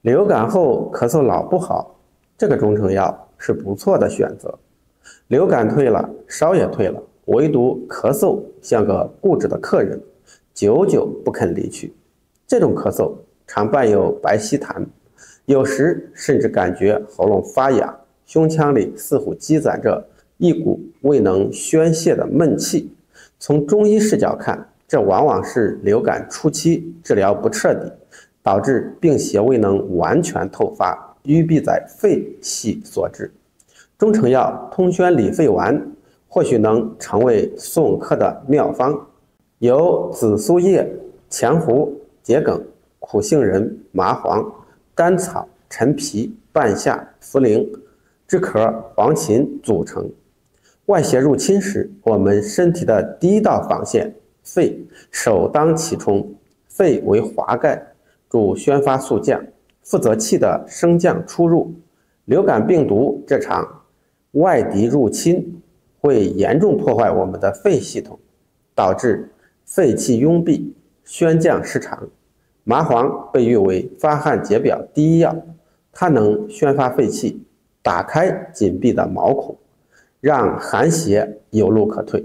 流感后咳嗽老不好，这个中成药是不错的选择。流感退了，烧也退了，唯独咳嗽像个固执的客人，久久不肯离去。这种咳嗽常伴有白稀痰，有时甚至感觉喉咙发痒，胸腔里似乎积攒着一股未能宣泄的闷气。从中医视角看，这往往是流感初期治疗不彻底，导致病邪未能完全透发，淤闭在肺系所致。中成药通宣理肺丸或许能成为送客的妙方，由紫苏叶、前胡、桔梗、苦杏仁、麻黄、甘草、陈皮、半夏、茯苓、栀壳、黄芩组成。外邪入侵时，我们身体的第一道防线肺首当其冲。肺为华盖，主宣发速降，负责气的升降出入。流感病毒这场外敌入侵会严重破坏我们的肺系统，导致肺气壅闭，宣降失常。麻黄被誉为发汗解表第一药，它能宣发肺气，打开紧闭的毛孔，让寒邪有路可退。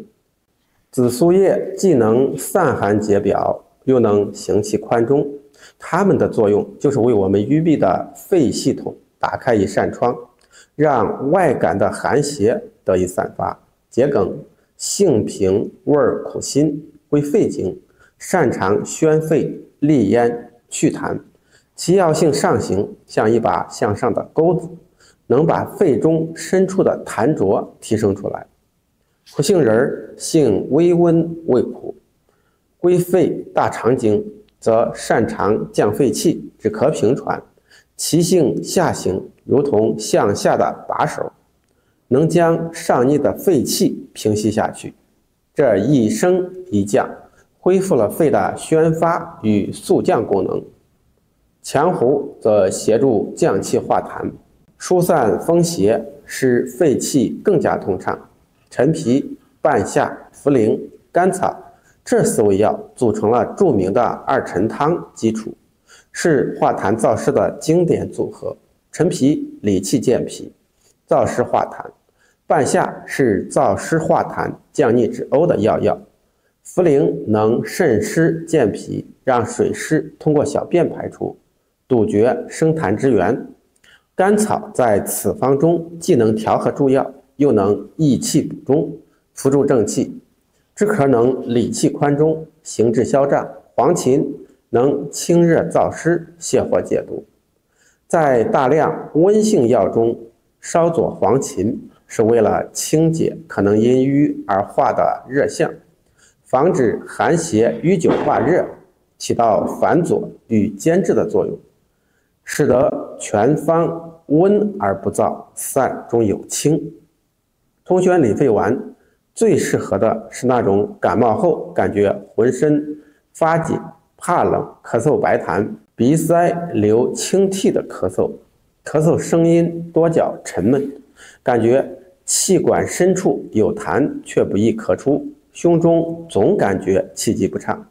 紫苏叶既能散寒解表，又能行气宽中，它们的作用就是为我们淤闭的肺系统打开一扇窗，让外感的寒邪得以散发。桔梗性平味苦辛，归肺经，擅长宣肺利咽祛痰，其药性上行，像一把向上的钩子，能把肺中深处的痰浊提升出来。苦杏仁性微温味苦，归肺大肠经，则擅长降肺气，止咳平喘，其性下行，如同向下的把手，能将上逆的肺气平息下去。这一升一降，恢复了肺的宣发与速降功能。前胡则协助降气化痰，疏散风邪，使肺气更加通畅。陈皮、半夏、茯苓、甘草这4味药组成了著名的二陈汤基础，是化痰燥湿的经典组合。陈皮理气健脾，燥湿化痰；半夏是燥湿化痰、降逆止呕的药药；茯苓能渗湿健脾，让水湿通过小便排出，杜绝生痰之源；甘草在此方中既能调和助药，又能益气补中，扶助正气；栀壳能理气宽中，行滞消胀；黄芩能清热燥湿，泻火解毒。在大量温性药中，稍佐黄芩是为了清解可能因瘀而化的热象，防止寒邪淤久化热，起到反佐与坚制的作用，使得全方温而不燥，散中有清。通宣理肺丸最适合的是那种感冒后感觉浑身发紧、怕冷、咳嗽白痰、鼻塞流清涕的咳嗽，咳嗽声音多较沉闷，感觉气管深处有痰却不易咳出，胸中总感觉气机不畅。